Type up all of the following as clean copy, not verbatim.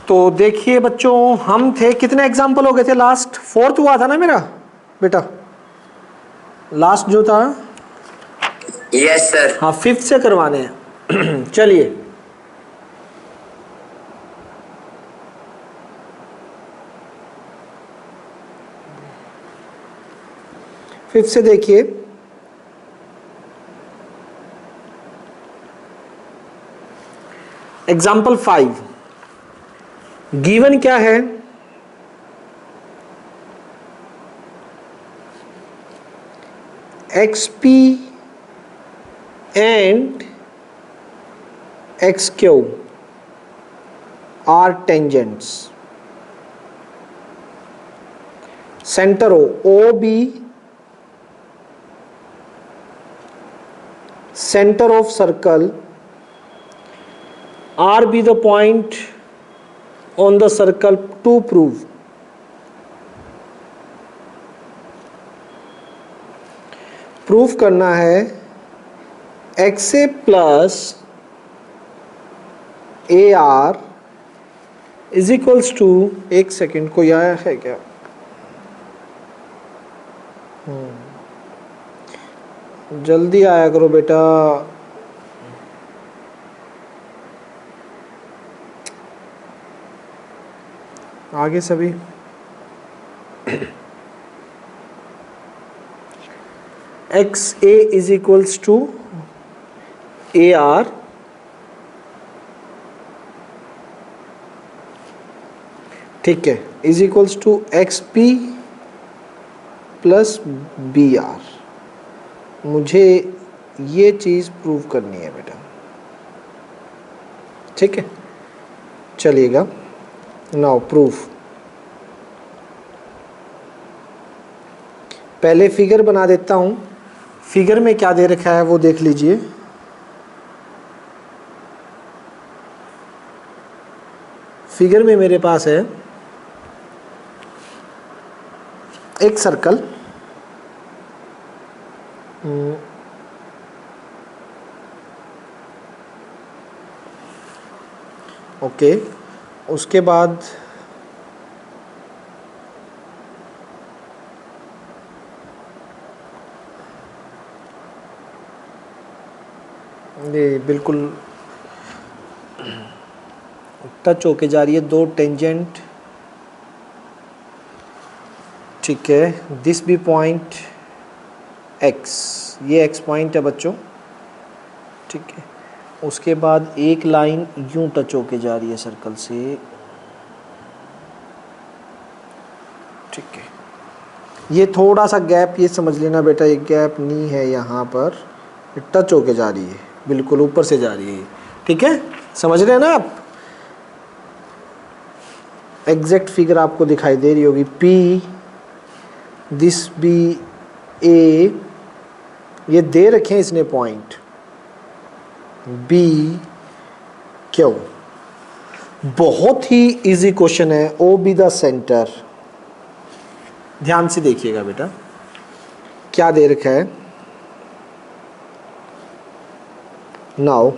तो देखिए बच्चों, हम थे कितने एग्जाम्पल हो गए थे लास्ट? फोर्थ हुआ था ना मेरा बेटा लास्ट जो था? Yes sir. हाँ, फिफ्थ से करवाने हैं। चलिए फिफ्थ से देखिए, एग्जाम्पल 5 गिवन क्या है? XP and XQ are tangents. Center OB, center of circle, R be the point on the circle to prove. Proof करना है XA plus AR is equals to, एक सेकेंड कोई आया है क्या? जल्दी आया करो बेटा। आगे सभी XA is equals to AR ठीक है, is equals to XP plus BR। मुझे ये चीज प्रूव करनी है बेटा, ठीक है? चलिएगा, नाउ प्रूफ। पहले फिगर बना देता हूं। फिगर में क्या दे रखा है वो देख लीजिए। फिगर में मेरे पास है एक सर्कल, ओके, उसके बाद ये बिल्कुल टच होके जा रही है, दो टेंजेंट, ठीक है। दिस भी पॉइंट x, ये x पॉइंट है बच्चों, ठीक है। उसके बाद एक लाइन यूं टच होके जा रही है सर्कल से, ठीक है। ये थोड़ा सा गैप, ये समझ लेना बेटा, ये गैप नहीं है यहाँ पर, टच होके जा रही है, बिल्कुल ऊपर से जा रही है, ठीक है। समझ रहे हैं ना आप? एग्जैक्ट फिगर आपको दिखाई दे रही होगी। P, दिस बी A, ये दे रखे हैं इसने पॉइंट B Q। बहुत ही इजी क्वेश्चन है। O बी द सेंटर, ध्यान से देखिएगा बेटा क्या दे रखा है। Now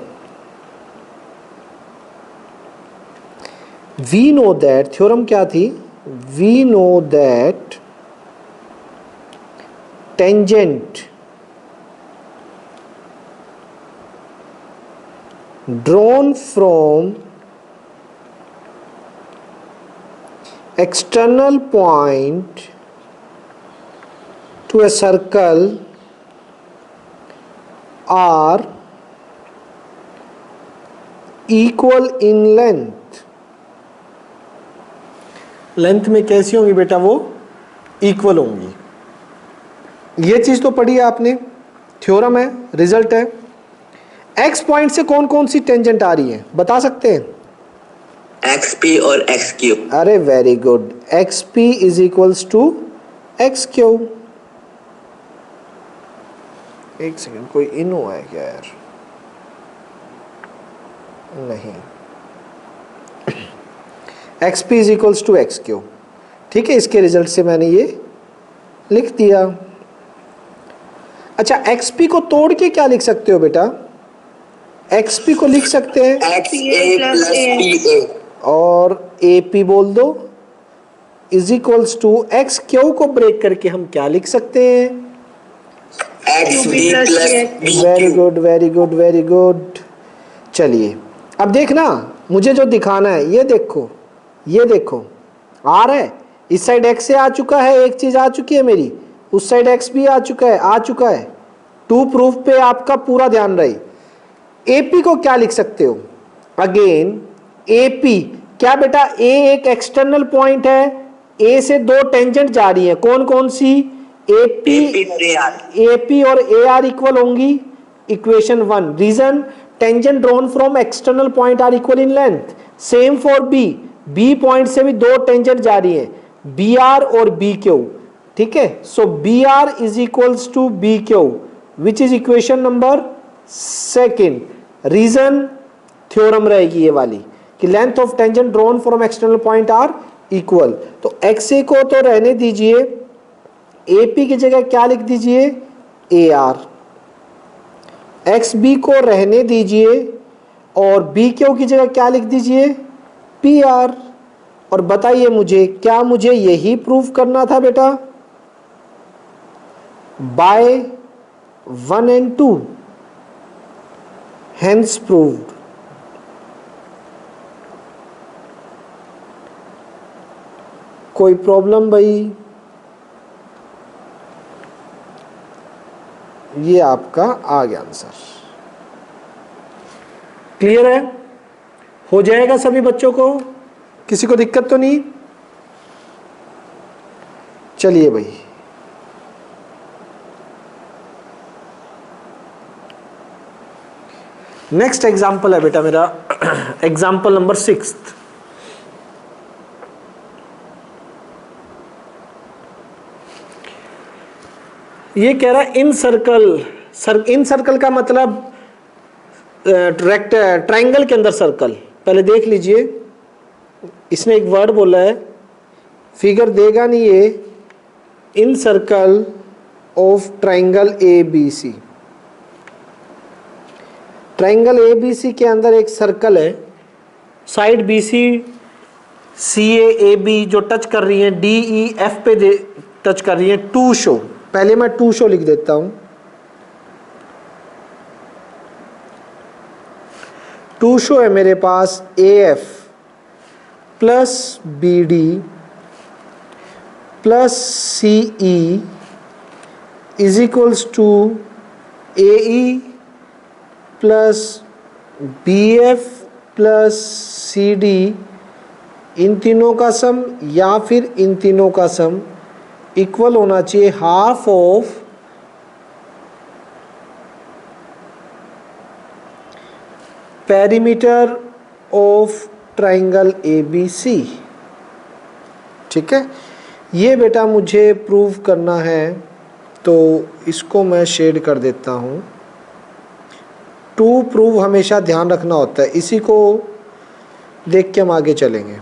we know that, theorem क्या थी? We know that tangent drawn from external point to a circle are equal in length। Length में कैसी होंगी बेटा? वो इक्वल होंगी। ये चीज तो पढ़ी है आपने, थ्योरम है, रिजल्ट है। एक्स पॉइंट से कौन कौन सी टेंजेंट आ रही है बता सकते हैं? XP और XQ। अरे very good, XP is equals to XQ। एक सेकंड, कोई इन हुआ है क्या यार? नहीं, XP is equals to XQ, ठीक है, इसके रिजल्ट से मैंने ये लिख दिया। अच्छा, एक्सपी को तोड़ के क्या लिख सकते हो बेटा? एक्सपी को लिख सकते हैं X A plus P A और ए पी बोल दो is equals to X Q को ब्रेक करके हम क्या लिख सकते हैं? X B plus B very Q. Good, very good, very good. चलिए अब देखना, मुझे जो दिखाना है ये देखो, ये देखो आ रहा है। इस साइड एक्स से आ चुका है, एक चीज आ चुकी है मेरी, उस साइड एक्स भी आ चुका है, आ चुका है। टू प्रूफ पे आपका पूरा ध्यान रहे। एपी को क्या लिख सकते हो? अगेन एपी क्या बेटा? ए एक एक्सटर्नल पॉइंट है, ए से दो टेंजेंट जा रही है, कौन कौन सी? एपी और ए आर इक्वल होंगी, equation 1। Reason, tangent drawn from external point are equal in length. Same for B, B point से भी दो टेंजेंट जा रही है, बी आर और बी क्यू। ठीक है, so B R is equals to B Q, which is equation number 2। Reason, theorem रहेगी ये वाली कि length of tangent drawn from external point are equal. तो एक्स ए को तो रहने दीजिए, एपी की जगह क्या लिख दीजिए? A R. एक्स बी को रहने दीजिए और बी क्यू की जगह क्या लिख दीजिए? P R. और बताइए मुझे, क्या मुझे यही प्रूव करना था बेटा? By 1 and 2, hence proved। कोई प्रॉब्लम भाई? ये आपका आ गया आंसर। क्लियर है? हो जाएगा सभी बच्चों को? किसी को दिक्कत तो नहीं? चलिए भाई, नेक्स्ट एग्जाम्पल है बेटा मेरा, एग्जाम्पल नंबर 6। ये कह रहा है इन सर्कल, इन सर्कल का मतलब ट्रायंगल के अंदर सर्कल। पहले देख लीजिए, इसने एक वर्ड बोला है, फिगर देगा नहीं ये, incircle of triangle A B C. Triangle A B C के अंदर एक सर्कल है, side B C C A B जो टच कर रही है, डी ई एफ पे टच कर रही है, टू शो। पहले मैं टू शो लिख देता हूं। टू शो है मेरे पास A F plus B D plus C E is equals to A E plus B F plus C D. इन तीनों का सम या फिर इन तीनों का सम इक्वल होना चाहिए half of perimeter of triangle A B C. ठीक है, ये बेटा मुझे प्रूव करना है, तो इसको मैं शेड कर देता हूँ। टू प्रूव हमेशा ध्यान रखना होता है, इसी को देख के हम आगे चलेंगे।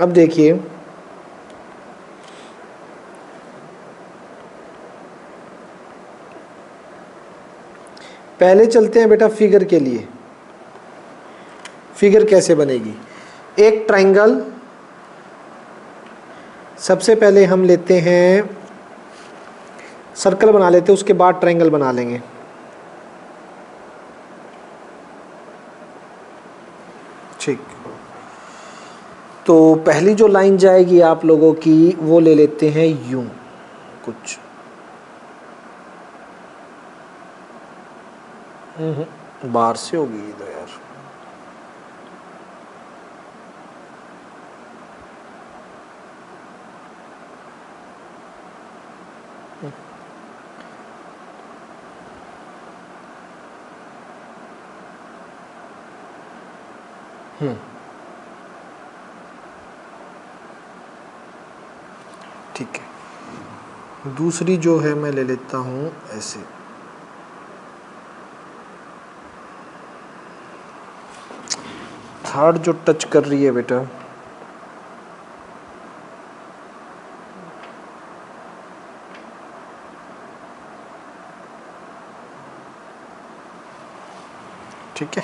अब देखिए, पहले चलते हैं बेटा फिगर के लिए। फिगर कैसे बनेगी? एक ट्रायंगल, सबसे पहले हम लेते हैं सर्कल बना लेते हैं, उसके बाद ट्रायंगल बना लेंगे। ठीक, तो पहली जो लाइन जाएगी आप लोगों की, वो ले लेते हैं यूं कुछ। बाहर से होगी इधर यार। ठीक है, दूसरी जो है मैं ले लेता हूँ ऐसे। थर्ड जो टच कर रही है बेटा, ठीक है।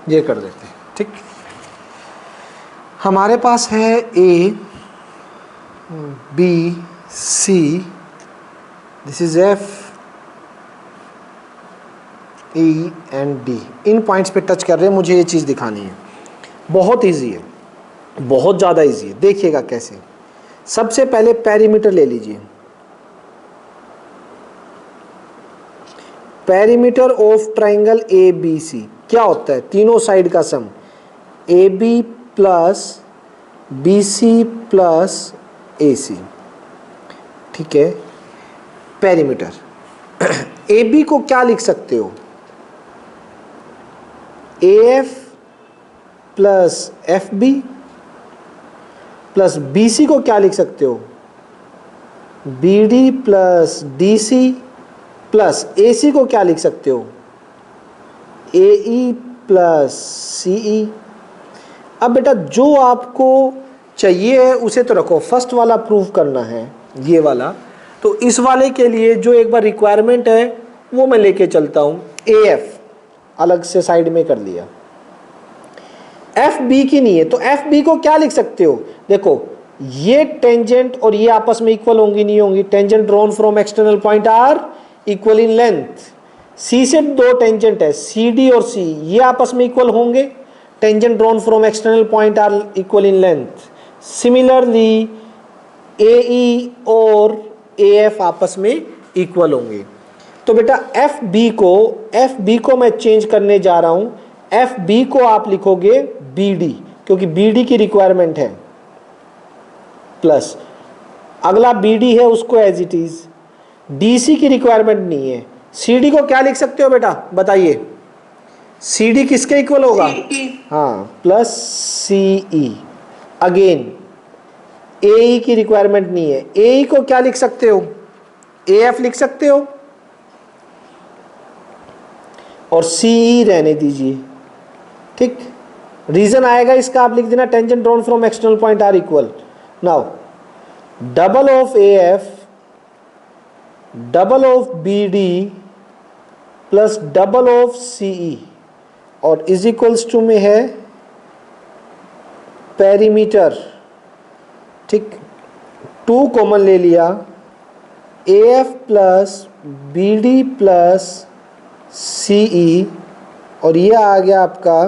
ये कर देते हैं, ठीक। हमारे पास है A B C, this is F E and D. इन पॉइंट्स पे टच कर रहे हैं, मुझे ये चीज़ दिखानी है। बहुत इजी है, बहुत ज़्यादा इजी है। देखिएगा कैसे। सबसे पहले पेरीमीटर ले लीजिए। Perimeter of triangle A B C क्या होता है? तीनों साइड का sum, A B plus B C plus A C, ठीक है। पेरीमीटर ए बी को क्या लिख सकते हो? A F plus F B, plus B C को क्या लिख सकते हो? B D plus D C, plus A C को क्या लिख सकते हो? A E plus C E. अब बेटा जो आपको चाहिए है उसे तो रखो, फर्स्ट वाला प्रूव करना है, ये वाला। तो इस वाले के लिए जो एक बार रिक्वायरमेंट है वो मैं लेके चलता हूँ। ए एफ अलग से साइड में कर लिया, एफ बी की नहीं है, तो एफ बी को क्या लिख सकते हो? देखो ये टेंजेंट और ये आपस में इक्वल होंगी नहीं होंगी? Tangent drawn from external point are equal in length. C से दो टेंजेंट है, सी डी और सी, ये आपस में इक्वल होंगे। Tangent drawn from external point are equal in length. Similarly A E और ए एफ आपस में इक्वल होंगे। तो बेटा एफ बी को मैं चेंज करने जा रहा हूं। एफ बी को आप लिखोगे बी डी, क्योंकि बी डी की रिक्वायरमेंट है, प्लस अगला बी डी है उसको as it is. D C की रिक्वायरमेंट नहीं है। सी डी को क्या लिख सकते हो बेटा, बताइए? सी डी किसके इक्वल होगा? हाँ, प्लस सी ई। अगेन ए ई की रिक्वायरमेंट नहीं है। ए ई को क्या लिख सकते हो? ए एफ लिख सकते हो, और सी ई रहने दीजिए, ठीक। रीजन आएगा इसका, आप लिख देना tangent drawn from external point are equal. Now double of A F double of B D plus double of C E, और इज इक्वल्स टू में है पेरीमीटर, ठीक। 2 कॉमन ले लिया, A F plus B D plus C E, और ये आ गया आपका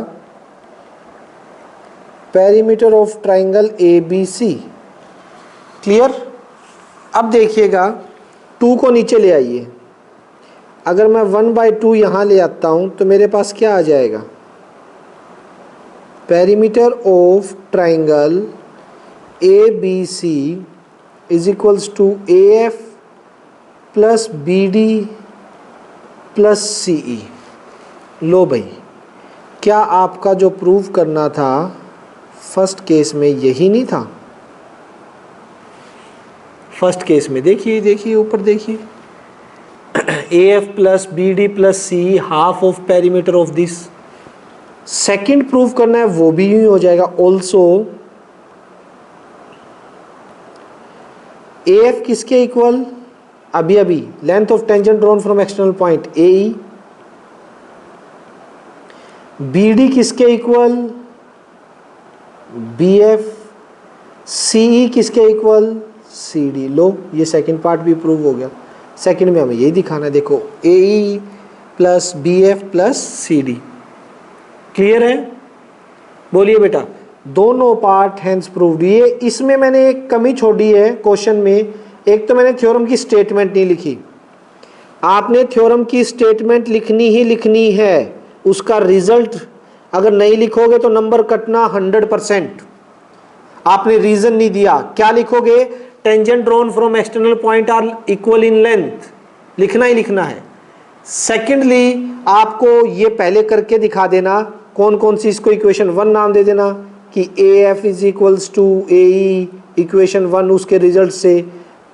perimeter of triangle A B C. Clear? अब देखिएगा 2 को नीचे ले आइए। अगर मैं 1/2 यहाँ ले आता हूँ तो मेरे पास क्या आ जाएगा? Perimeter of triangle A B C is equals to A F plus B D plus C E. लो भाई, क्या आपका जो प्रूव करना था फर्स्ट केस में यही नहीं था? फर्स्ट केस में देखिए ऊपर देखिए, A F plus B D plus C half of perimeter of this. Second prove करना है वो भी यूं हो जाएगा। ऑल्सो ए एफ किसके इक्वल? अभी length of tangent drawn from external point A E. B D किसके इक्वल? B F. सी ई किसके इक्वल? C D. लो, ये सेकंड पार्ट भी प्रूव हो गया। सेकंड में हमें यही दिखाना है, देखो A E plus B F plus C D. Clear है? बोलिए बेटा, दोनों पार्ट हैंस प्रूव्ड। ये इसमें मैंने एक कमी छोड़ी है क्वेश्चन में, एक तो मैंने थ्योरम की स्टेटमेंट नहीं लिखी। आपने थ्योरम की स्टेटमेंट लिखनी ही लिखनी है, उसका रिजल्ट अगर नहीं लिखोगे तो नंबर कटना 100%। आपने रीजन नहीं दिया, क्या लिखोगे? Tangent drawn from external point are equal in length, लिखना ही लिखना है। सेकेंडली आपको ये पहले करके दिखा देना कौन कौन सी, इसको इक्वेशन 1 नाम दे देना कि A F is equals to A E, equation 1 उसके रिजल्ट से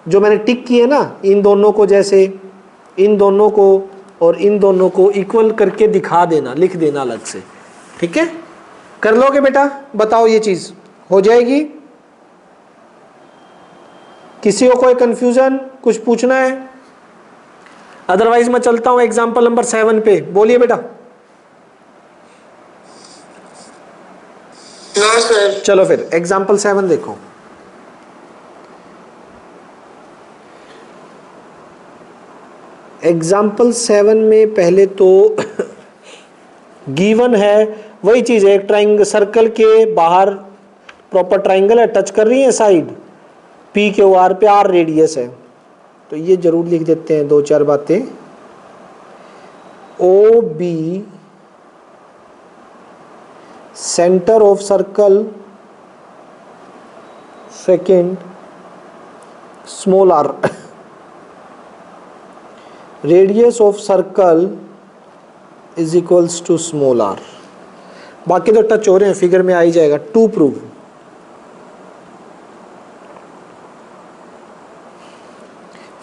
जो मैंने टिक किए ना, इन दोनों को, जैसे इन दोनों को और इन दोनों को इक्वल करके दिखा देना, लिख देना अलग से, ठीक है। कर लोगे बेटा? बताओ ये चीज हो जाएगी? किसी को कोई कंफ्यूजन, कुछ पूछना है? अदरवाइज मैं चलता हूं एग्जांपल नंबर 7 पे। बोलिए बेटा। No sir. चलो फिर एग्जांपल 7 देखो। एग्जाम्पल 7 में पहले तो गिवन है वही चीज है, एक ट्राइंगल सर्कल के बाहर प्रॉपर ट्राइंगल है, टच कर रही है साइड, पी के आर पे आर रेडियस है। तो ये जरूर लिख देते हैं दो चार बातें। O B centre of circle, second small R radius of circle is equals to small R. बाकी तो टच हो रहे हैं, फिगर में आ ही जाएगा। टू प्रूव,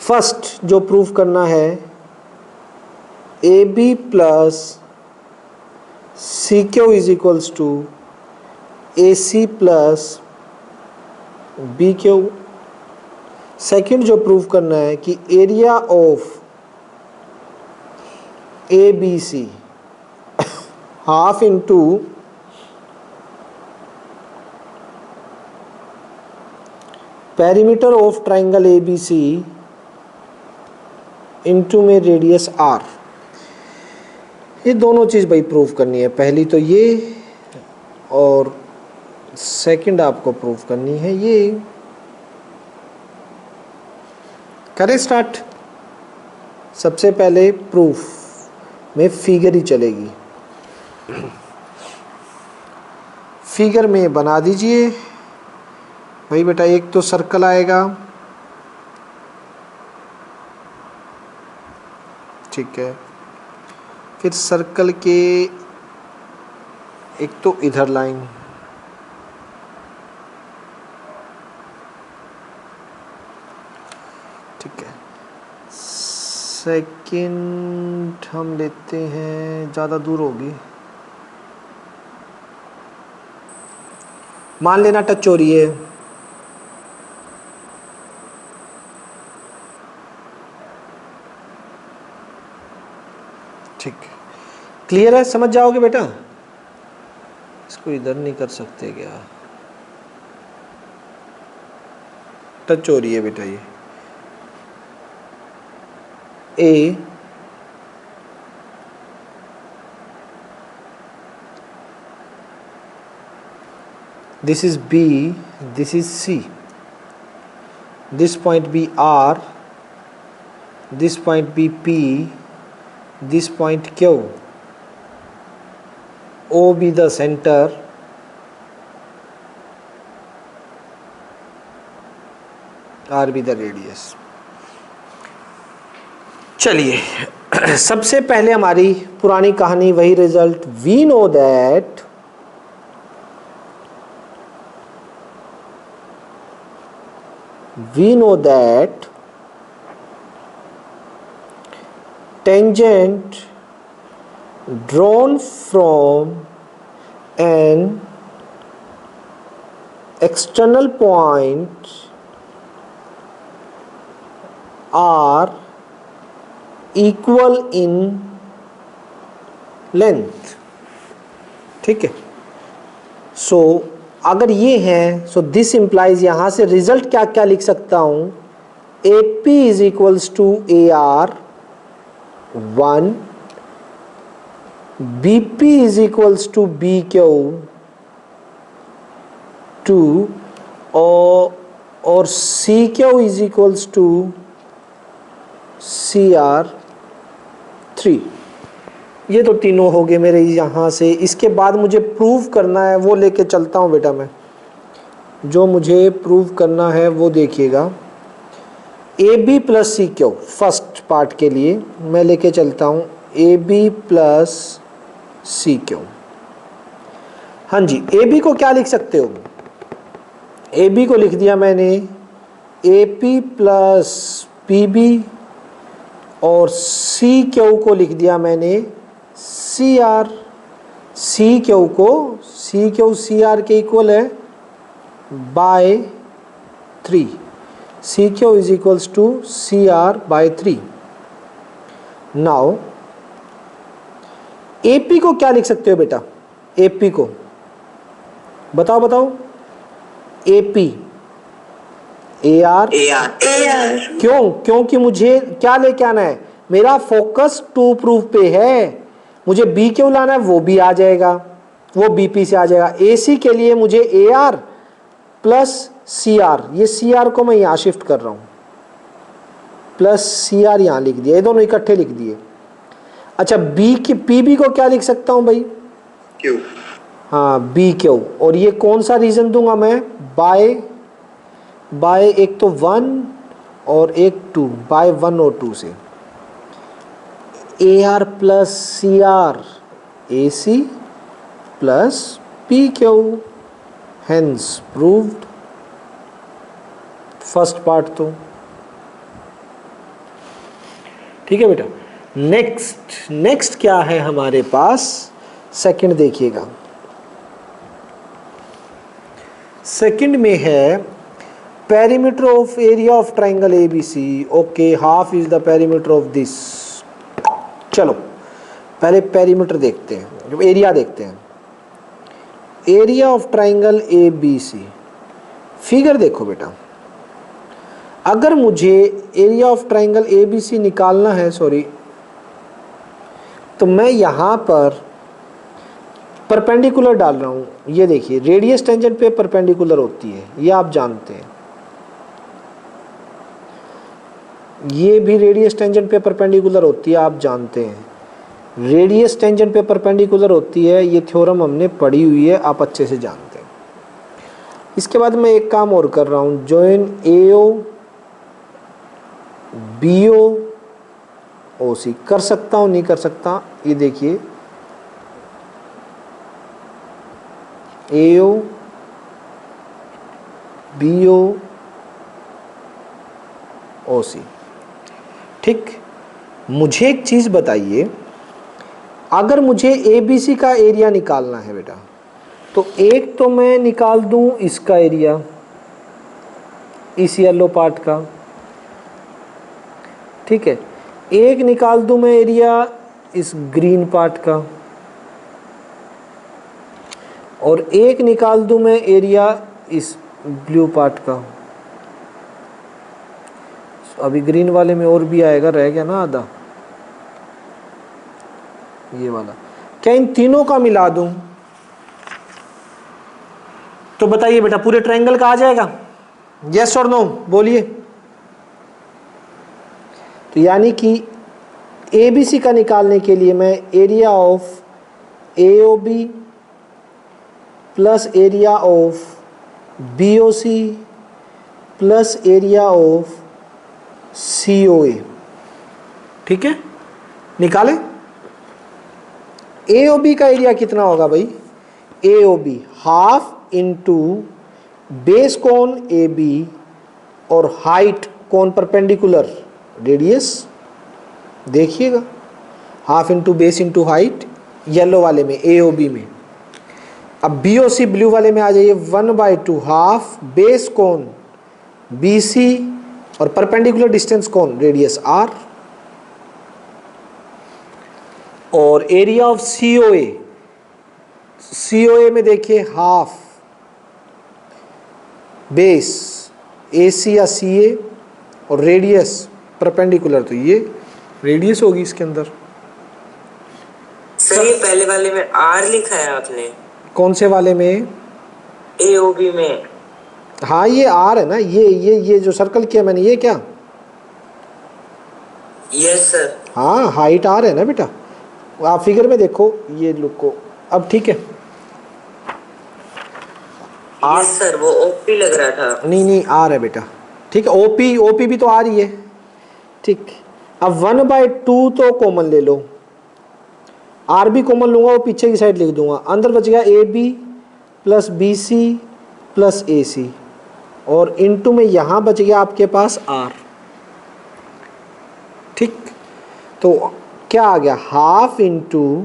फर्स्ट जो प्रूव करना है, A B plus C Q is equals to A C plus B Q. Second जो प्रूव करना है कि area of A B C half into perimeter of triangle A B C into में radius R. ये दोनों चीज भाई prove करनी है। पहली तो ये, और सेकंड आपको प्रूव करनी है ये। करें स्टार्ट। सबसे पहले प्रूफ में फिगर ही चलेगी। फिगर में बना दीजिए भाई बेटा। एक तो सर्कल आएगा, ठीक है। फिर सर्कल के एक तो इधर लाइन, ठीक है। सेकंड हम लेते हैं, ज़्यादा दूर होगी, मान लेना टच हो रही है। ठीक, क्लियर है? समझ जाओगे बेटा। इसको इधर नहीं कर सकते क्या? टच हो रही है बेटा ये। A, this is B, this is C, this point be R, this point be P, this point Q, O be the center, R be the radius। चलिए सबसे पहले हमारी पुरानी कहानी वही result. We know that tangent drawn from an external point are equal in length. ठीक है। सो अगर ये है, सो दिस इंप्लाइज, यहां से रिजल्ट क्या क्या लिख सकता हूं? A P is equals to A R 1, B P is equals to B Q 2, और C Q is equals to C R 3। ये तो तीनों हो गए मेरे यहाँ से। इसके बाद मुझे प्रूव करना है, वो लेके चलता हूँ बेटा मैं। जो मुझे प्रूव करना है वो देखिएगा। A B plus C Q, first part के लिए मैं लेके चलता हूँ A B plus C Q. हाँ जी, ए बी को क्या लिख सकते हो? ए बी को लिख दिया मैंने A P plus P B, और सी क्यू को लिख दिया मैंने सी आर। सी क्यू को सी क्यू सी आर के इक्वल है by 3, C Q is equals to C R by 3। Now A P को क्या लिख सकते हो बेटा, एपी को बताओ बताओ, एपी ए आर, क्यों? क्योंकि मुझे क्या लेके आना है, मेरा फोकस टू प्रूफ पे है, मुझे बी क्यों लाना है, वो भी आ जाएगा, वो बीपी से आ जाएगा। एसी के लिए मुझे A R plus C R, ये सी आर को मैं यहाँ शिफ्ट कर रहा हूँ, प्लस सी आर यहाँ लिख दिया, ये दोनों इकट्ठे लिख दिए। अच्छा बी की पीबी को क्या लिख सकता हूँ भाई, क्यू, हाँ बी क्यू, और ये कौन सा रीजन दूंगा मैं, बाय एक तो 1 और एक 2, बाय 1 और 2 से, A R plus C R A C plus P Q, hence proved. First part तो ठीक है बेटा। नेक्स्ट क्या है हमारे पास, सेकंड देखिएगा, सेकंड में है perimeter of area of triangle ABC. Okay, half is the perimeter of this. चलो पहले पेरीमीटर देखते हैं, एरिया देखते हैं, area of triangle ABC. Figure देखो बेटा, अगर मुझे एरिया ऑफ ट्राइंगल एबीसी निकालना है, सॉरी, तो मैं यहां पर परपेंडिकुलर डाल रहा हूं। ये देखिए रेडियस टेंजेंट पे परपेंडिकुलर होती है, ये आप जानते हैं, ये भी रेडियस टेंजेंट पे परपेंडिकुलर होती है, आप जानते हैं, रेडियस टेंजेंट पे परपेंडिकुलर होती है, ये थ्योरम हमने पढ़ी हुई है, आप अच्छे से जानते हैं। इसके बाद मैं एक काम और कर रहा हूं, जॉइन एओ बीओ ओसी कर सकता हूं, नहीं कर सकता, ये देखिए एओ बीओ ओसी। ठीक, मुझे एक चीज बताइए, अगर मुझे एबीसी का एरिया निकालना है बेटा, तो एक तो मैं निकाल दूं इसका एरिया, इस येलो पार्ट का, ठीक है, एक निकाल दूं मैं एरिया इस ग्रीन पार्ट का, और एक निकाल दूं मैं एरिया इस ब्लू पार्ट का। अभी ग्रीन वाले में और भी आएगा, रह गया ना आधा, ये वाला। क्या इन तीनों का मिला दूं तो बताइए बेटा पूरे ट्रायंगल का आ जाएगा, यस और नो बोलिए। तो यानी कि एबीसी का निकालने के लिए मैं area of AOB plus area of BOC plus area of COA, ठीक है, निकालें। एओबी का एरिया कितना होगा भाई, एओबी हाफ इंटू बेस कोण ए बी और हाइट कोण परपेंडिकुलर रेडियस, देखिएगा half into base into height yellow वाले में एओबी में। अब बीओसी ब्लू वाले में आ जाइए, 1/2 हाफ बेस कोण बीसी और परपेंडिकुलर डिस्टेंस कोण रेडियस आर, और एरिया ऑफ सीओए, सीओए में देखिए हाफ बेस एसी या सीए और रेडियस परपेंडिकुलर, तो ये रेडियस होगी इसके अंदर। सर ये पहले वाले में आर लिखा है आपने, कौन से वाले में, एओबी में? हाँ ये आर है ना, ये जो सर्कल किया मैंने, ये क्या, यस सर। हाँ हाइट आर है ना बेटा, आप फिगर में देखो, ये लुक को, अब ठीक है। यस सर, वो ओपी लग रहा था। नहीं आर है बेटा, ठीक है, ओपी भी तो आ रही है, ठीक। अब 1/2 तो कॉमन ले लो, आर भी कॉमन लूंगा, वो पीछे की साइड लिख दूंगा, अंदर बच गया A B plus B C plus A C, और इनटू में यहाँ बच गया आपके पास आर, ठीक। तो क्या आ गया, half into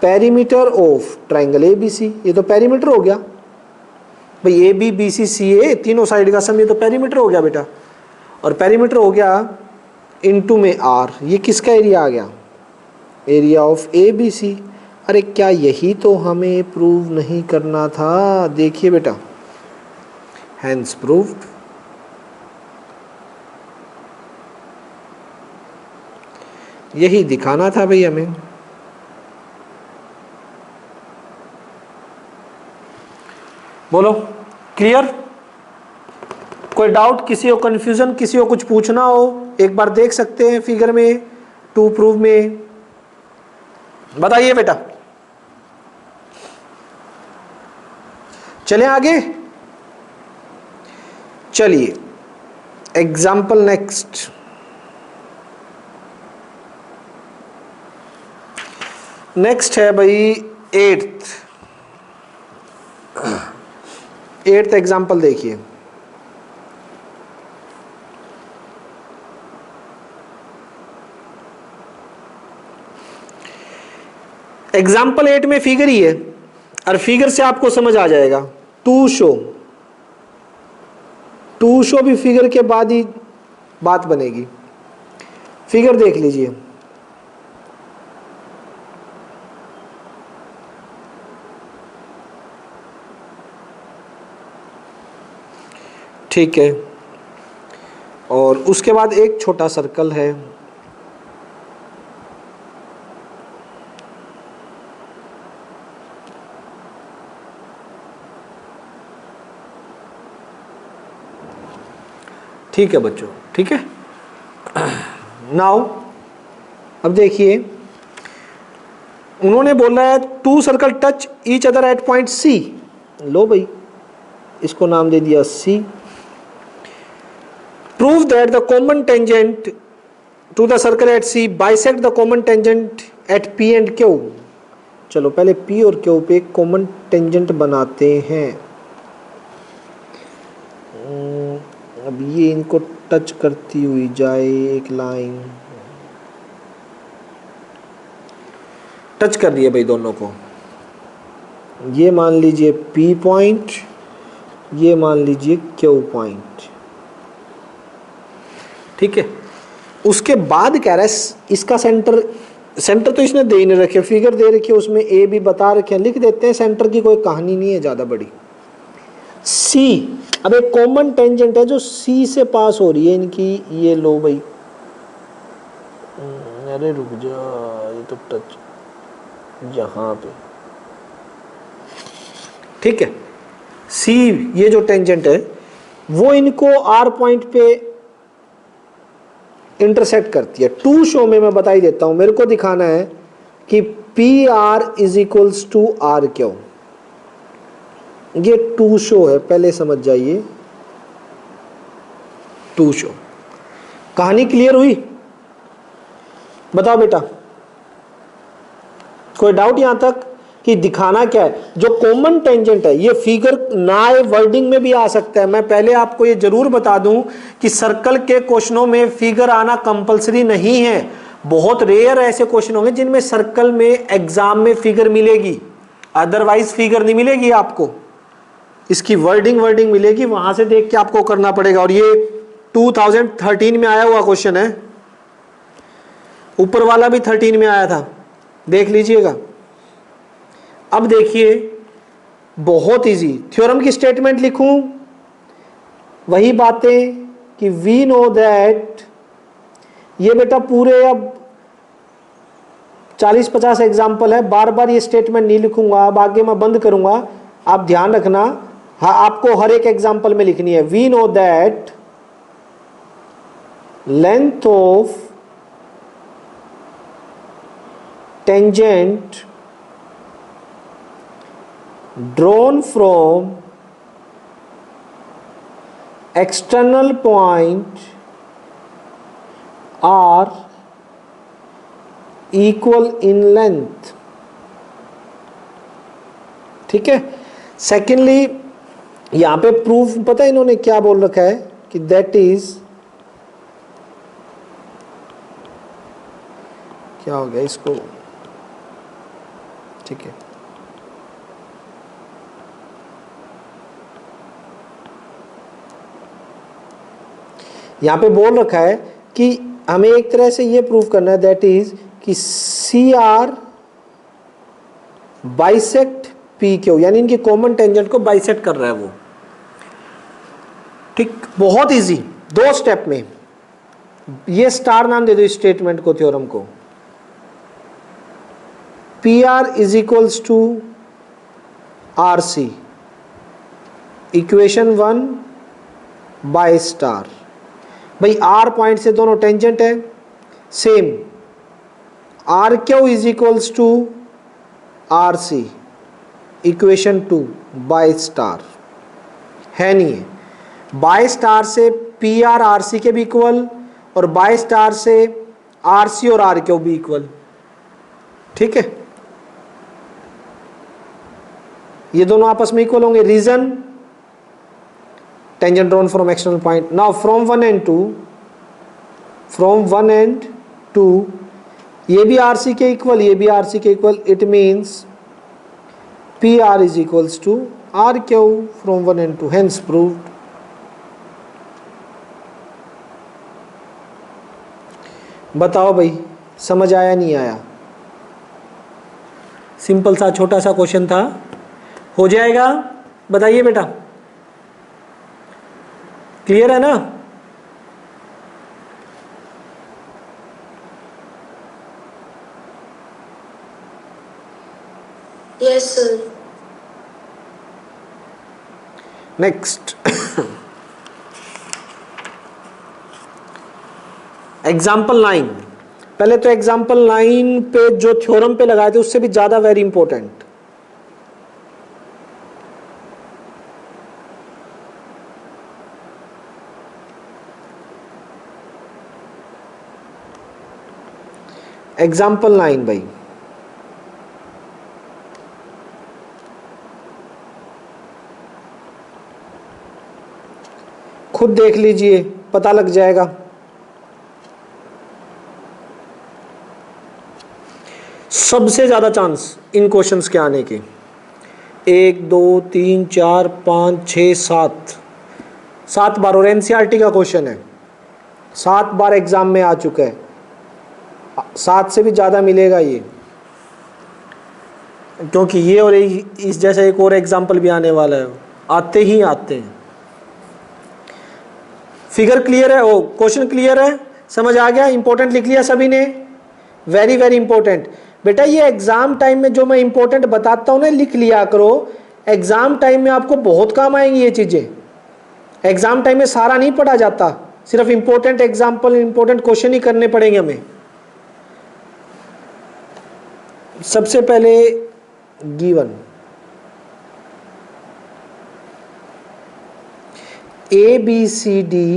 perimeter of triangle ABC, ये तो पेरीमीटर हो गया भाई, AB BC CA तीनों साइड का सम, ये तो पेरीमीटर हो गया बेटा। और पेरीमीटर हो गया इनटू में R, ये किसका एरिया आ गया, एरिया ऑफ ABC। अरे क्या यही तो हमें प्रूव नहीं करना था, देखिए बेटा, हैंस प्रूव्ड। यही दिखाना था भाई हमें। बोलो क्लियर, कोई डाउट, किसी को कंफ्यूजन, किसी को कुछ पूछना हो एक बार देख सकते हैं फिगर में, टू प्रूव में, बताइए बेटा। चलें आगे, चलिए एग्जाम्पल नेक्स्ट। नेक्स्ट है भाई एट्थ एग्जाम्पल देखिए। एग्जाम्पल 8 में फिगर ही है और फिगर से आपको समझ आ जाएगा। टू शो भी फिगर के बाद ही बात बनेगी। फिगर देख लीजिए, ठीक है, और उसके बाद एक छोटा सर्कल है, ठीक है बच्चों, ठीक है। नाउ अब देखिए, उन्होंने बोला है two circle touch each other at point C। लो भाई, इसको नाम दे दिया C। Prove that the common tangent to the circle at C bisect the common tangent at P and Q। चलो पहले P और Q पे कॉमन टेंजेंट बनाते हैं। अब ये इनको टच करती हुई जाए एक लाइन, टच कर दिए भाई दोनों को। ये मान लीजिए P पॉइंट, ये मान लीजिए Q पॉइंट, ठीक है। उसके बाद कह रहा है इसका सेंटर तो इसने दे ही नहीं रखे, फिगर दे रखी है उसमें A भी बता रखे हैं, लिख देते हैं। सेंटर की कोई कहानी नहीं है ज़्यादा बड़ी। C, अब एक कॉमन टेंजेंट है जो C से पास हो रही है इनकी, ये लो भाई, अरे रुक जा, ये तो टच यहाँ पे, ठीक है। C ये जो टेंजेंट है वो इनको R पॉइंट पे इंटरसेक्ट करती है। टू शो में मैं बता ही देता हूं, मेरे को दिखाना है कि PR is equals to RQ। ये टू शो है, पहले समझ जाइए। टू शो, कहानी क्लियर हुई? बताओ बेटा, कोई डाउट यहां तक कि दिखाना क्या है? जो कॉमन टेंजेंट है, ये फिगर ना वर्डिंग में भी आ सकता है। मैं पहले आपको ये जरूर बता दूं कि सर्कल के क्वेश्चनों में फिगर आना कंपलसरी नहीं है। बहुत रेयर ऐसे क्वेश्चन होंगे जिनमें सर्कल में एग्जाम में फिगर मिलेगी, अदरवाइज फिगर नहीं मिलेगी आपको। इसकी वर्डिंग मिलेगी, वहां से देख के आपको करना पड़ेगा। और ये 2013 में आया हुआ क्वेश्चन है, ऊपर वाला भी 13 में आया था, देख लीजिएगा। अब देखिए, बहुत इजी, थ्योरम की स्टेटमेंट लिखूं, वही बातें कि वी नो दैट, ये बेटा पूरे अब 40-50 एग्जाम्पल है, बार बार ये स्टेटमेंट नहीं लिखूंगा, अब आगे मैं बंद करूंगा, आप ध्यान रखना। हाँ, आपको हर एक एग्जाम्पल में लिखनी है। We know that length of tangent drawn from external point are equal in length, ठीक है। सेकेंडली यहां पे प्रूफ पता है इन्होंने क्या बोल रखा है कि दैट इज, क्या हो गया इसको, ठीक है। यहाँ पे बोल रखा है कि हमें एक तरह से ये प्रूव करना है, दैट इज कि C R bisect P Q, यानी इनकी कॉमन टेंजेंट को बाइसेक्ट कर रहा है वो। ठीक, बहुत इजी, 2 स्टेप में। ये स्टार नाम दे दो स्टेटमेंट को, थ्योरम को। P R is equals to R C, equation 1 by star. भाई आर पॉइंट से दोनों टेंजेंट है, same. R Q is equals to R C, equation 2 by star. है नहीं है, बाय स्टार से पी आर आर सी के भी इक्वल, और बाय स्टार से आर सी और आर क्यू भी इक्वल। ठीक है, ये दोनों आपस में इक्वल होंगे। Reason, tangent drawn from external point. Now from 1 and 2, from 1 and 2, ये भी आर सी के इक्वल, ये भी आर सी के equal. It means P R is equals to R Q from 1 and 2, hence proved. बताओ भाई, समझ आया नहीं आया? सिंपल सा छोटा सा क्वेश्चन था, हो जाएगा। बताइए बेटा, क्लियर है ना? Yes sir. Next example 9। पहले तो एग्जाम्पल 9 पे जो थ्योरम पे लगाए थे उससे भी ज्यादा वेरी इंपॉर्टेंट। एग्जाम्पल 9 भाई, खुद देख लीजिए, पता लग जाएगा। सबसे ज्यादा चांस इन क्वेश्चंस के आने के, 1 2 3 4 5 6 7 बार, और एनसीईआरटी का क्वेश्चन है, 7 बार एग्जाम में आ चुका है। 7 से भी ज़्यादा मिलेगा ये, क्योंकि ये और इस जैसा एक और एग्जाम्पल भी आने वाला है, आते ही आते हैं। फिगर क्लियर है? ओ, क्वेश्चन क्लियर है? समझ आ गया? इंपॉर्टेंट लिख लिया सभी ने? वेरी वेरी इंपॉर्टेंट बेटा। ये एग्जाम टाइम में जो मैं इंपॉर्टेंट बताता हूँ ना, लिख लिया करो। एग्जाम टाइम में आपको बहुत काम आएंगी ये चीज़ें। एग्जाम टाइम में सारा नहीं पढ़ा जाता, सिर्फ इंपॉर्टेंट एग्जाम्पल, इंपॉर्टेंट क्वेश्चन ही करने पड़ेंगे हमें। सबसे पहले given A B C D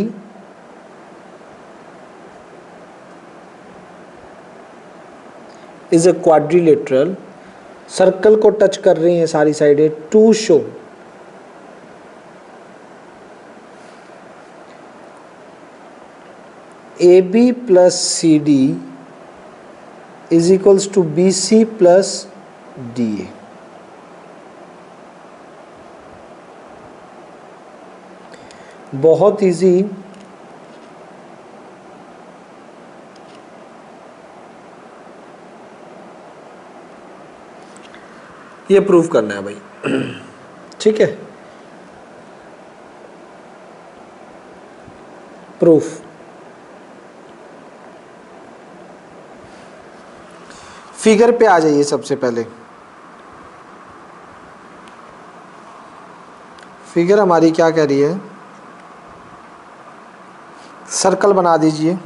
is a quadrilateral, circle को टच कर रही हैं सारी साइडें, to show A B plus C D is equals to B C plus D A. बहुत इजी, ये प्रूफ करना है भाई। ठीक है, प्रूफ। फिगर पे आ जाइए सबसे पहले। फिगर हमारी क्या कह रही है? सर्कल बना दीजिए।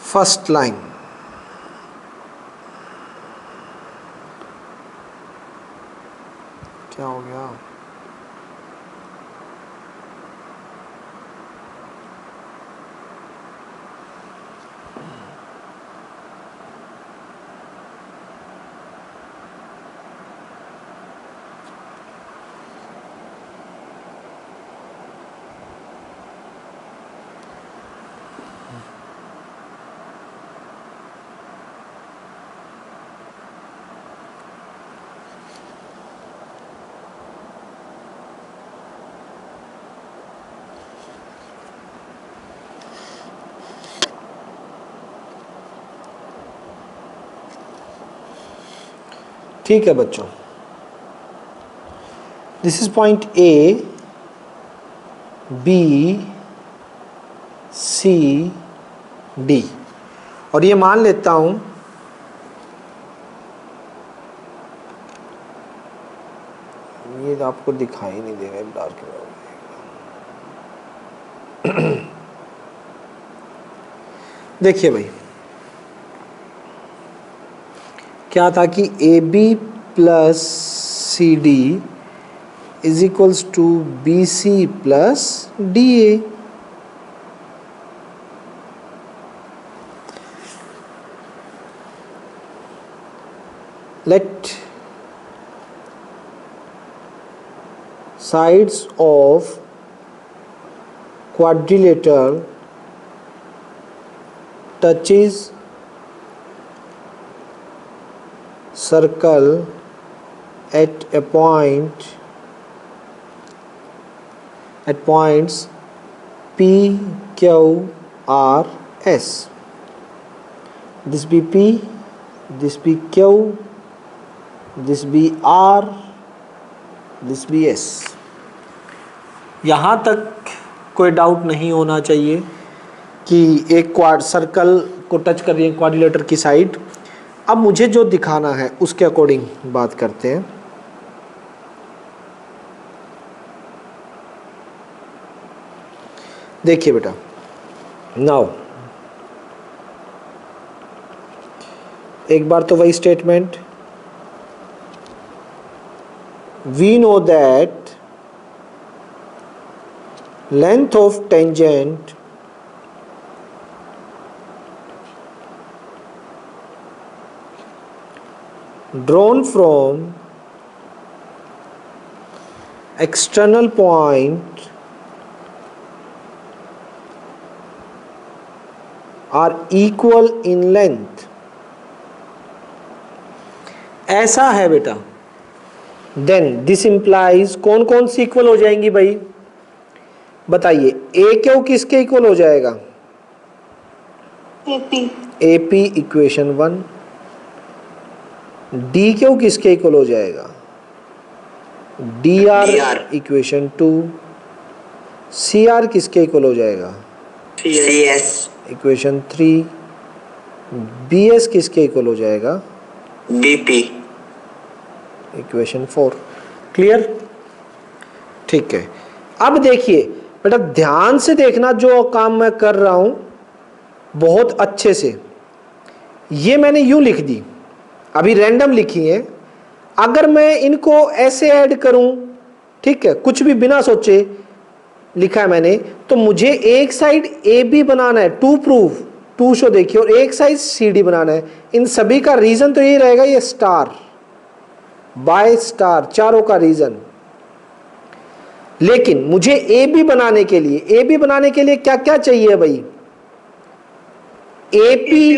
फर्स्ट लाइन, क्या हो गया? ठीक है बच्चों, this is point A, B, C, D. और ये मान लेता हूं ये आपको दिखाई नहीं देगा, डार्क में देखिए भाई क्या था कि A B plus C D is equals to B C plus D A. Let sides of quadrilateral touches circle at a point at points P, Q, R, S. This be P, this be Q, this be R, this be S। यहाँ तक कोई doubt नहीं होना चाहिए कि एक quad circle को touch कर रही है क्वाड्रिलेटर की साइड। अब मुझे जो दिखाना है उसके अकॉर्डिंग बात करते हैं। देखिए बेटा, नाउ एक बार तो वही statement, we know that length of tangent drawn from external point are equal in length। ऐसा है बेटा, देन दिस इंप्लाइज कौन कौन सी इक्वल हो जाएंगी भाई बताइए। ए क्यू किसके इक्वल हो जाएगा? A P equation 1। D Q किसके इक्वल हो जाएगा? D R equation 2। C R किसके इक्वल हो जाएगा? C S equation 3। B S किसके इक्वल हो जाएगा? B P equation 4। क्लियर? ठीक है। अब देखिए बेटा, ध्यान से देखना जो काम मैं कर रहा हूं बहुत अच्छे से। ये मैंने यूं लिख दी, अभी रैंडम लिखी है। अगर मैं इनको ऐसे ऐड करूं, ठीक है, कुछ भी बिना सोचे लिखा है मैंने, तो मुझे एक साइड ए बी बनाना है टू प्रूव, टू शो देखिए, और एक साइड सी डी बनाना है। इन सभी का रीजन तो यही रहेगा, ये स्टार बाय स्टार, चारों का रीजन। लेकिन मुझे ए बी बनाने के लिए, ए बी बनाने के लिए क्या क्या चाहिए भाई? ए पी,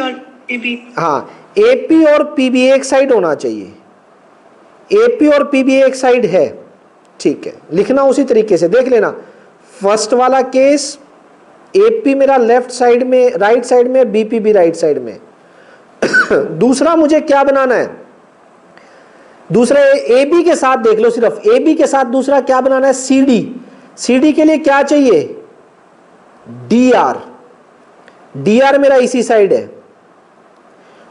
हाँ, ए पी और पी बी एक साइड होना चाहिए। ए पी और पी बी एक साइड है, ठीक है। लिखना उसी तरीके से, देख लेना। फर्स्ट वाला केस ए पी मेरा लेफ्ट साइड में, राइट साइड में, बी पी भी राइट साइड में। दूसरा मुझे क्या बनाना है? दूसरा ए बी के साथ देख लो, सिर्फ ए बी के साथ दूसरा क्या बनाना है? C D. सी डी के लिए क्या चाहिए? D R. डी आर मेरा इसी साइड है,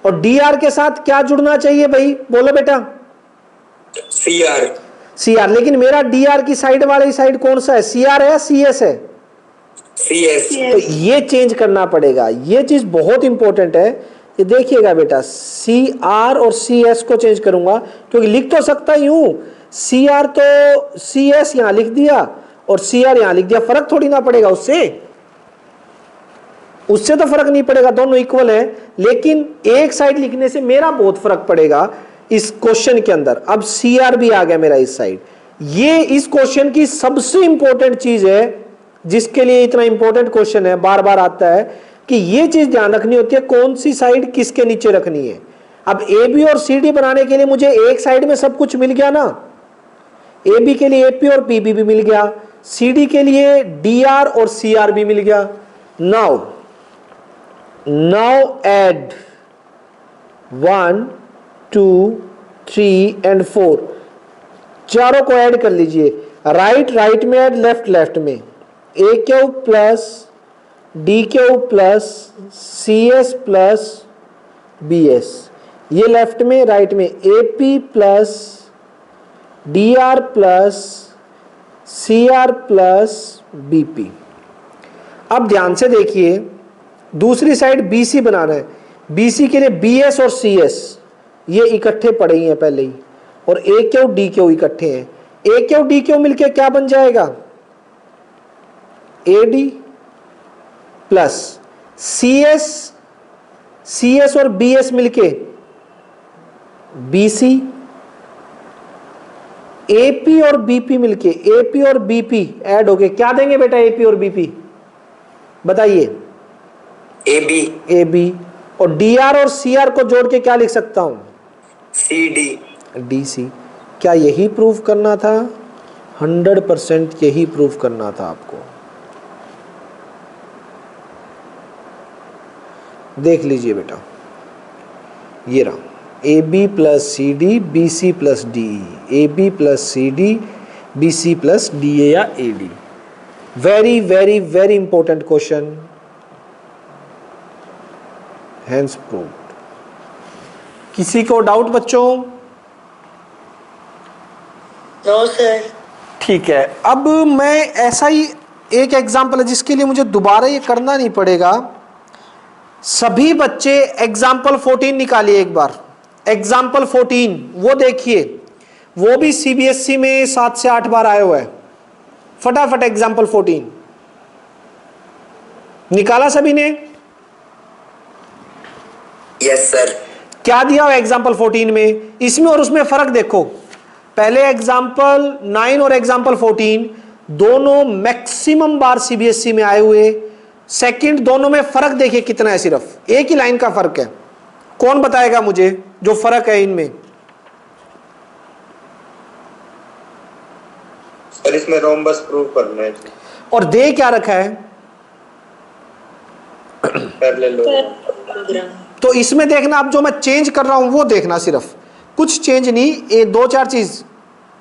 और डी आर के साथ क्या जुड़ना चाहिए भाई? बोलो बेटा। C R. C R. लेकिन मेरा डी आर की साइड वाली साइड कौन सा है? सी आर है या सी एस है? C S. तो ये चेंज करना पड़ेगा, ये चीज बहुत इंपॉर्टेंट है। ये देखिएगा बेटा, सी आर और सी एस को चेंज करूंगा, क्योंकि लिख तो सकता ही हूं सी आर, तो सी एस यहां लिख दिया और सी आर यहां लिख दिया, फर्क थोड़ी ना पड़ेगा उससे तो फर्क नहीं पड़ेगा, दोनों इक्वल है। लेकिन एक साइड लिखने से मेरा बहुत फर्क पड़ेगा इस क्वेश्चन के अंदर। अब सी आर भी आ गया मेरा इस साइड। ये इस क्वेश्चन की सबसे इंपॉर्टेंट चीज है, जिसके लिए इतना इंपॉर्टेंट क्वेश्चन है, बार बार आता है कि ये चीज ध्यान रखनी होती है, कौन सी साइड किसके नीचे रखनी है। अब ए बी और सी डी बनाने के लिए मुझे एक साइड में सब कुछ मिल गया ना। ए बी के लिए ए पी और पी बी भी मिल गया, सी डी के लिए डी आर और सी आर भी मिल गया। नाउ ऐड 1 2 3 एंड 4, चारों को ऐड कर लीजिए। राइट में ऐड, लेफ्ट में, A cube plus D cube plus C S plus B S, ये लेफ्ट में, राइट में A P plus D R plus C R plus B P. अब ध्यान से देखिए, दूसरी साइड बी सी बनाना है। बी सी के लिए बी एस और सी एस ये इकट्ठे पड़े ही हैं पहले ही, और ए क्यू डी क्यू इकट्ठे हैं। ए क्यू डी क्यू मिलके क्या बन जाएगा, A D plus C S और बी एस मिलके बी सी, ए पी और बीपी मिलके, ए पी और बीपी ऐड हो गए, क्या देंगे बेटा ए पी और बीपी, बताइए। A B. और डी आर और सी आर को जोड़ के क्या लिख सकता हूं, सी डी। D C. क्या यही प्रूव करना था? 100% यही प्रूव करना था आपको। देख लीजिए बेटा, ये रहा A B plus C D B C plus D, A B plus C D B C plus D A या A D. Very very very important question, hence proved. किसी को डाउट बच्चों? No sir. ठीक है, अब मैं ऐसा ही एक एग्जाम्पल है जिसके लिए मुझे दोबारा ये करना नहीं पड़ेगा। सभी बच्चे एग्जाम्पल 14 निकालिए एक बार। एग्जाम्पल 14 वो देखिए, वो भी सीबीएसई में 7 से 8 बार आया हुआ है। फटाफट एग्जाम्पल 14 निकाला सभी ने? Yes sir. क्या दिया हुआ एग्जाम्पल 14 में? इसमें और उसमें फर्क देखो। पहले एग्जाम्पल 9 और एग्जाम्पल 14 दोनों मैक्सिमम बार सीबीएसई में आए हुए। सेकंड, दोनों में फर्क देखिए कितना है, सिर्फ एक ही लाइन का फर्क है। कौन बताएगा मुझे जो फर्क है इनमें? सर इसमें रोम्बस प्रूव करना है। और दे क्या रखा है? पैरेललोग्राम। तो इसमें देखना, अब जो मैं चेंज कर रहा हूं वो देखना, सिर्फ कुछ चेंज नहीं, ये 2-4 चीज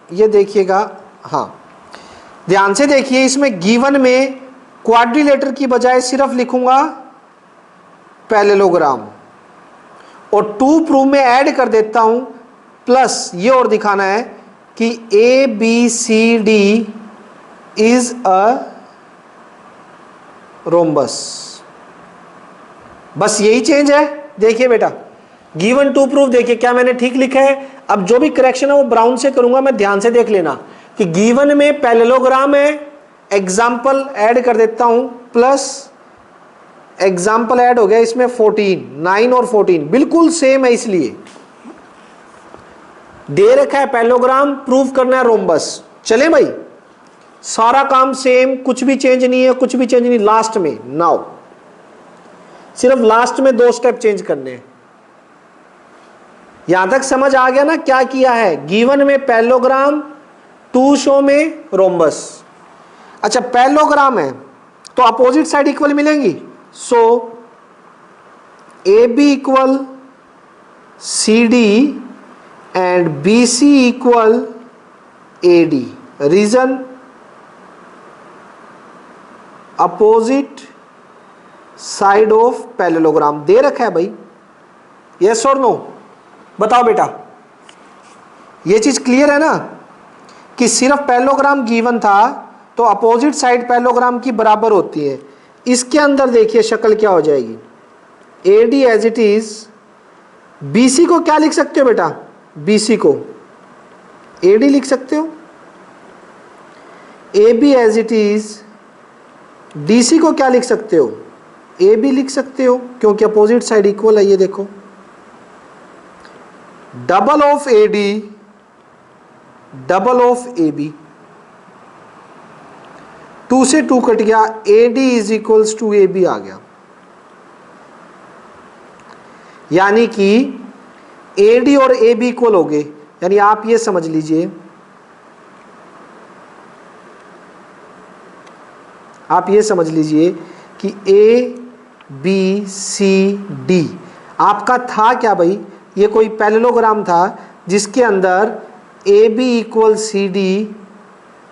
ये देखिएगा। हाँ, ध्यान से देखिए, इसमें गिवन में क्वाड्रिलेटर की बजाय सिर्फ लिखूंगा पैरेललोग्राम, और टू प्रूव में ऐड कर देता हूं प्लस ये और दिखाना है कि A B C D is a rhombus. बस यही चेंज है। देखिए बेटा, गिवन टू प्रूफ, देखिए क्या मैंने ठीक लिखा है। अब जो भी करेक्शन है वो ब्राउन से करूंगा, मैं ध्यान से देख लेना कि गिवन में पैरेललोग्राम है, एग्जाम्पल ऐड कर देता हूं प्लस एग्जाम्पल ऐड हो गया इसमें 14, 9 और 14 बिल्कुल सेम है। इसलिए दे रखा है पैरेललोग्राम, प्रूव करना है रोम्बस। चले भाई, सारा काम सेम, कुछ भी चेंज नहीं है, कुछ भी चेंज नहीं। लास्ट में नाउ सिर्फ लास्ट में 2 स्टेप चेंज करने हैं। यहां तक समझ आ गया ना क्या किया है? गिवन में पैरेललोग्राम, टू शो में रोम्बस। अच्छा, पैरेललोग्राम है तो अपोजिट साइड इक्वल मिलेंगी। So A B equal C D and B C equal A D. Reason, opposite side of parallelogram दे रखा है भाई। यस और नो? बताओ बेटा, ये चीज क्लियर है ना कि सिर्फ पैरेललोग्राम गिवन था तो अपोजिट साइड पैरेललोग्राम की बराबर होती है। इसके अंदर देखिए शक्ल क्या हो जाएगी, A D as it is. B C को क्या लिख सकते हो बेटा? बी सी को ए डी लिख सकते हो। A B as it is, D C को क्या लिख सकते हो? ए बी लिख सकते हो, क्योंकि अपोजिट साइड इक्वल है। ये देखो, double of A D double of A B, 2 से 2 कट गया, A D is equals to A B आ गया। यानी कि ए डी और ए बी इक्वल हो गए। यानी आप ये समझ लीजिए, आप ये समझ लीजिए कि ए बी सी डी आपका था क्या भाई? ये कोई पैरेललोग्राम था जिसके अंदर A B equal C D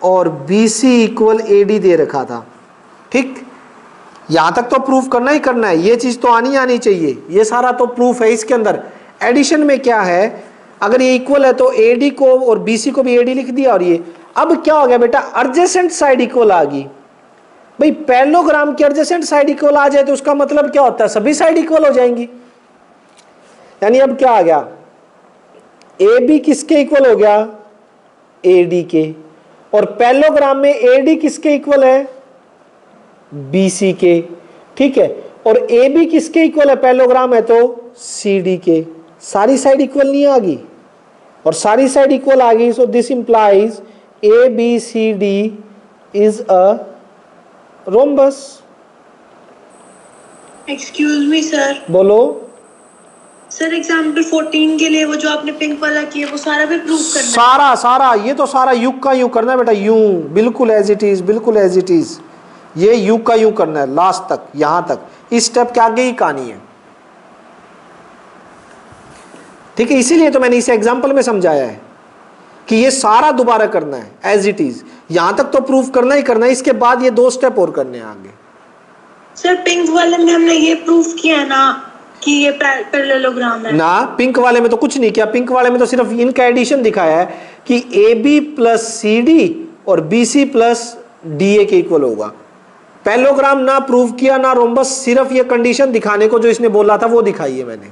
और B C equal A D दे रखा था। ठीक, यहां तक तो प्रूफ करना ही करना है, ये चीज तो आनी चाहिए, ये सारा तो प्रूफ है इसके अंदर। एडिशन में क्या है, अगर ये इक्वल है तो ए डी को और बी सी को भी ए डी लिख दिया, और ये अब क्या हो गया बेटा, एडजेसेंट साइड इक्वल आ गई। भाई पैरेललोग्राम की एडजेसेंट साइड इक्वल आ जाए तो उसका मतलब क्या होता है, सभी साइड इक्वल हो जाएंगी। यानी अब क्या आ गया, ए बी किसके इक्वल हो गया, ए डी के, और पैरेललोग्राम में ए डी किसके इक्वल है, बी सी के। ठीक है, और ए बी किसके इक्वल है, पैरेललोग्राम है तो सी डी के। सारी साइड इक्वल नहीं आ गई, और सारी साइड इक्वल आ गई, so this implies A B C D is a rhombus. Excuse me sir. बोलो सर एग्जाम्पल 14 के लिए वो जो आपने पिंक वाला किया वो सारा भी प्रूव करना है? सारा सारा ये तो सारा युग का यूं करना है बेटा, यूं बिल्कुल एज इट इज, बिल्कुल एज इट इज, ये युग का यूं करना है लास्ट तक, यहां तक, इस स्टेप के आगे ही कहानी है। ठीक है, इसीलिए तो मैंने इसे एग्जाम्पल में समझाया है कि ये सारा दोबारा करना है एज इट इज, यहां तक तो प्रूफ करना ही करना है, इसके बाद ये 2 स्टेप और करने हैं आगे। सर पिंक वाले में हमने ये प्रूफ किया ना कि ये पैरेललोग्राम है ना, पिंक वाले में तो कुछ नहीं किया, पिंक वाले में तो सिर्फ इनका एडिशन दिखाया है कि A B plus C D और B C plus D A के इक्वल होगा। पैरेललोग्राम ना प्रूव किया ना रोम्बस, सिर्फ ये कंडीशन दिखाने को जो इसने बोला था वो दिखाई है मैंने।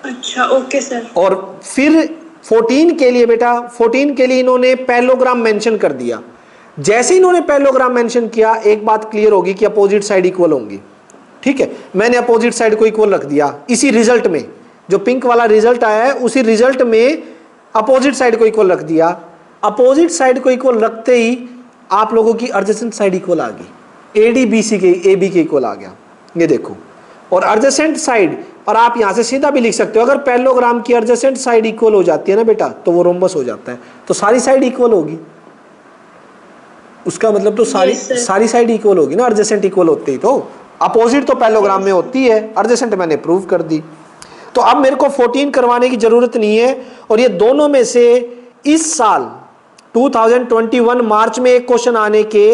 अच्छा ओके सर। और फिर 14 के लिए बेटा, 14 के लिए इन्होंने पैरेललोग्राम मेंशन कर दिया। जैसे इन्होंने पैरेललोग्राम मेंशन किया, एक बात क्लियर होगी कि अपोजिट साइड इक्वल होंगी। ठीक है, मैंने अपोजिट साइड को इक्वल रख दिया इसी रिजल्ट में, जो पिंक वाला रिजल्ट आया है उसी रिजल्ट में अपोजिट साइड को इक्वल रख दिया। अपोजिट साइड को इक्वल रखते ही आप लोगों की एडजेसेंट साइड इक्वल आ गई, ए डी बी सी के ए बी के इक्वल आ गया, ये देखो। और एडजेसेंट साइड, और आप यहां से सीधा भी लिख सकते हो, अगर पैरेललोग्राम की एडजेसेंट साइड इक्वल हो जाती है ना बेटा तो वो रोम्बस हो जाता है, तो सारी साइड इक्वल होगी, उसका मतलब तो सारी साइड इक्वल होगी ना, एडजेसेंट इक्वल होते ही तो। अपोजिट तो पैरेललोग्राम में होती है, एडजेसेंट मैंने प्रूव कर दी। तो अब मेरे को 14 करवाने की जरूरत नहीं है, और ये दोनों में से इस साल 2021 मार्च में एक क्वेश्चन आने के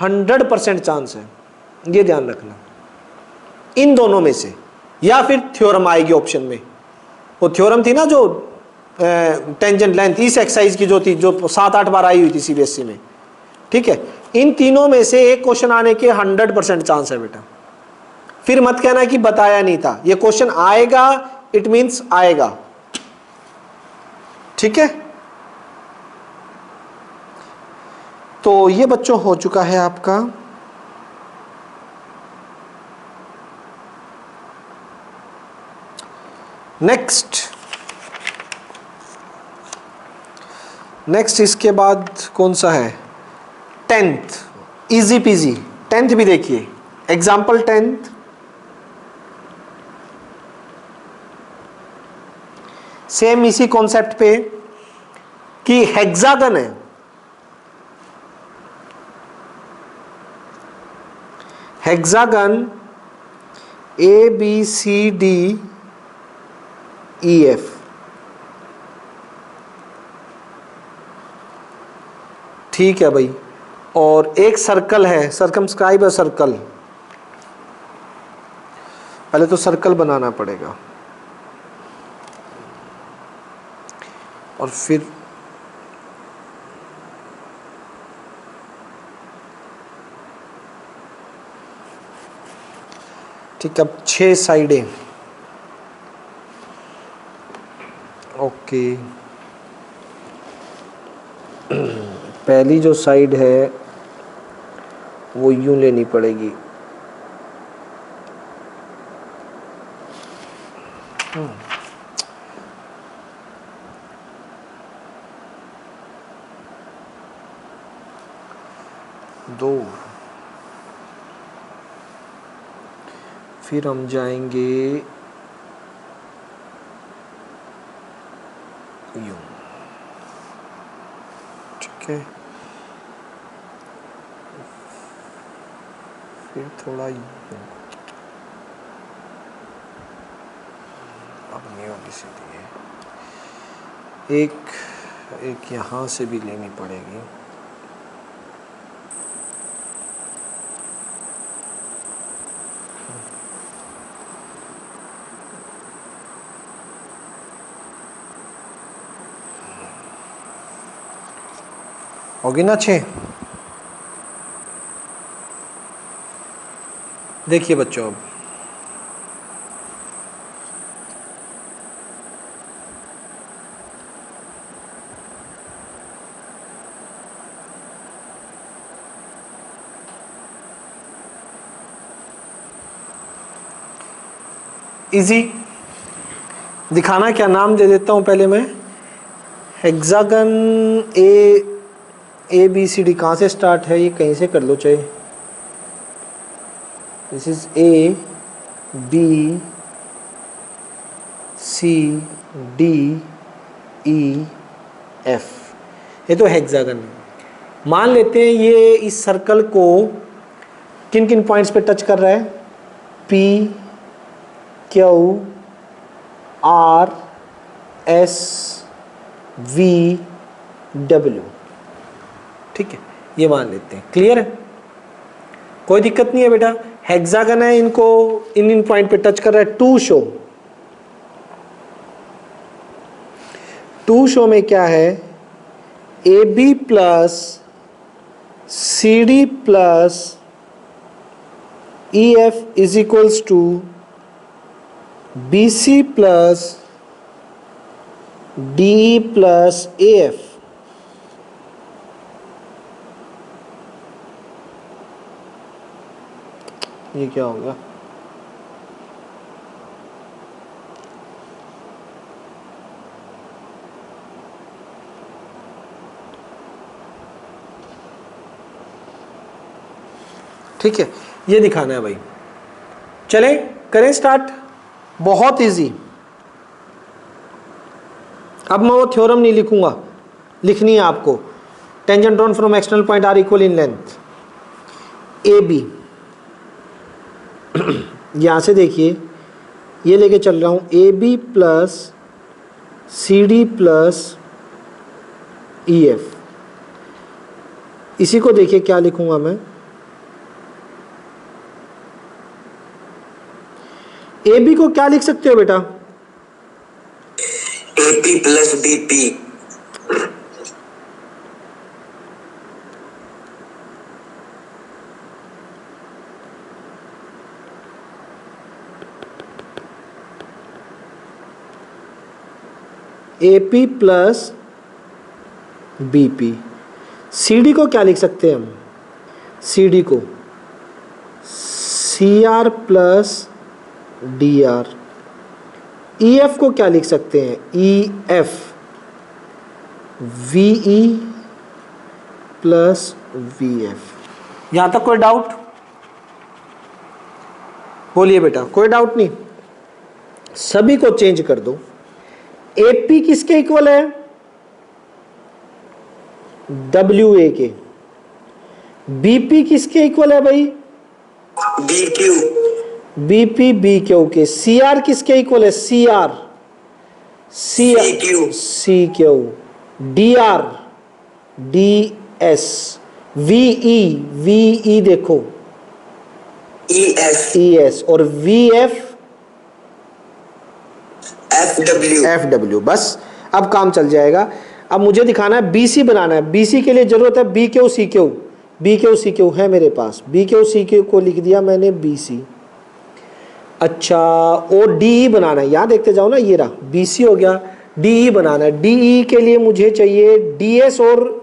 100% चांस है, ये ध्यान रखना, इन दोनों में से, या फिर थ्योरम आएगी ऑप्शन में। वो थ्योरम थी ना जो टेंजेंट लेंथ इस एक्सरसाइज की जो थी, जो 7-8 बार आई हुई थी सीबीएसई में। ठीक है, इन तीनों में से एक क्वेश्चन आने के 100% चांस है बेटा। फिर मत कहना कि बताया नहीं था, ये क्वेश्चन आएगा, इट मींस आएगा। ठीक है, तो ये बच्चों हो चुका है आपका नेक्स्ट इसके बाद कौन सा है, 10th, इजी पीजी 10th भी देखिए, एग्जाम्पल 10th। सेम इसी कॉन्सेप्ट पे कि हेक्सागन है, hexagon A B C D E F, ठीक है भाई, और एक सर्कल है, सर्कमस्क्राइब है सर्कल, पहले तो सर्कल बनाना पड़ेगा और फिर ठीक है, अब 6 साइडें, ओके। पहली जो साइड है वो यूं लेनी पड़ेगी, दो, फिर हम जाएंगे यूं, ठीक है, फिर थोड़ा यूं, अब नहीं होगी सीधी है, एक यहाँ से भी लेनी पड़ेगी। होगी ना 6। देखिए बच्चों, अब इजी दिखाना, क्या नाम दे देता हूं पहले मैं। Hexagon A B C D कहाँ से स्टार्ट है, ये कहीं से कर लो चाहे। This is A B C D E F, ये तो हेक्सागन है। मान लेते हैं ये इस सर्कल को किन किन पॉइंट्स पे टच कर रहा है, P Q R S V W, ठीक है, ये मान लेते हैं। क्लियर है, कोई दिक्कत नहीं है बेटा। हेक्सागन है, इनको इन पॉइंट पे टच कर रहा है। टू शो में क्या है, A B plus C D plus E F is equals to B C plus D E plus A F. ये क्या होगा, ठीक है, ये दिखाना है भाई। चलें करें स्टार्ट, बहुत इजी। अब मैं वो थ्योरम नहीं लिखूंगा, लिखनी है आपको। Tangent drawn from external point are equal in length. A B, यहां से देखिए, ये लेके चल रहा हूं, A B plus C D plus E F. इसी को देखिए क्या लिखूंगा मैं, ए बी को क्या लिख सकते हो बेटा, A P plus B P. A P plus B P. C D को क्या लिख सकते हैं हम, सी डी को C R plus D R. E F को क्या लिख सकते हैं, E F V E plus V F. यहां तक कोई डाउट, बोलिए बेटा, कोई डाउट नहीं। सभी को चेंज कर दो। ए पी किसके इक्वल है, डब्ल्यू ए के। बी पी किसके इक्वल है भाई, B Q. B P B Q के। सी आर किसके इक्वल है, C R C Q. C Q. D R D S. V E देखो, ई एफ। E S. और V F F W. F W. बस अब काम चल जाएगा। अब मुझे दिखाना है, बी सी बनाना है। बी सी के लिए जरूरत है B Q C Q. B Q C Q है मेरे पास, बी क्यू सी क्यू को लिख दिया मैंने बी सी। अच्छा, और डी ई बनाना है, यहाँ देखते जाओ ना, ये रहा बी सी हो गया। डी ई बनाना है, डी ई के लिए मुझे चाहिए डी एस और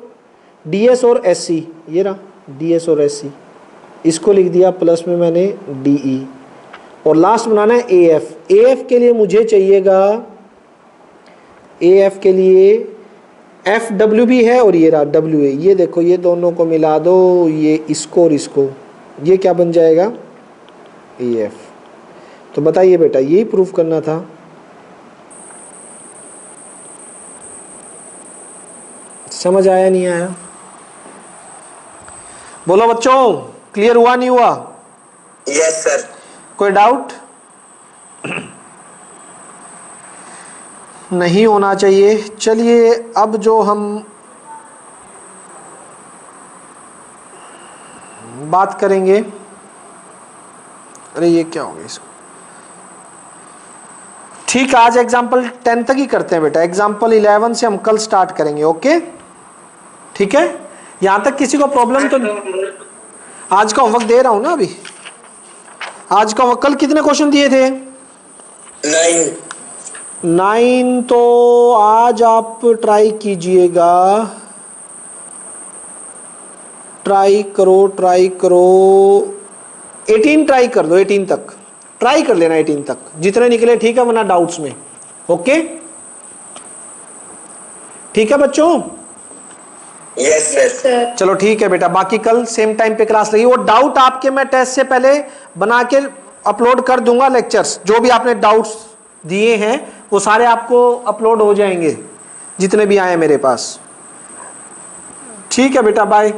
एस सी। ये रहा डी एस और एस सी, इसको लिख दिया प्लस में मैंने डी ई। और लास्ट बनाना है ए एफ। ए एफ के लिए मुझे चाहिएगा, ए एफ के लिए एफ डब्ल्यू भी है और ये रहा डब्ल्यू ए। ये देखो, ये दोनों को मिला दो, ये इसको और इसको, ये क्या बन जाएगा, ए एफ। तो बताइए बेटा, यही प्रूफ करना था। समझ आया नहीं आया, बोलो बच्चों, क्लियर हुआ नहीं हुआ? Yes sir. कोई डाउट? नहीं होना चाहिए। चलिए अब जो हम बात करेंगे, अरे ये क्या हो गया इसको, ठीक, आज एग्जाम्पल 10 तक ही करते हैं बेटा, एग्जाम्पल 11 से हम कल स्टार्ट करेंगे। ओके ठीक है, यहां तक किसी को प्रॉब्लम तो नहीं? आज का होमवर्क दे रहा हूं ना अभी। आज का होमवर्क, कल कितने क्वेश्चन दिए थे? 9। तो आज आप ट्राई कीजिएगा, ट्राई करो 18 ट्राई कर दो, 18 तक ट्राई कर लेना, 18 तक जितने निकले ठीक है, वरना डाउट्स में। ओके ठीक है बच्चों? Yes sir. चलो ठीक है बेटा, बाकी कल सेम टाइम पे क्लास लगी। वो डाउट आपके मैं टेस्ट से पहले बना के अपलोड कर दूंगा, लेक्चर्स जो भी आपने डाउट्स दिए हैं वो सारे आपको अपलोड हो जाएंगे, जितने भी आए मेरे पास। ठीक है बेटा, बाय।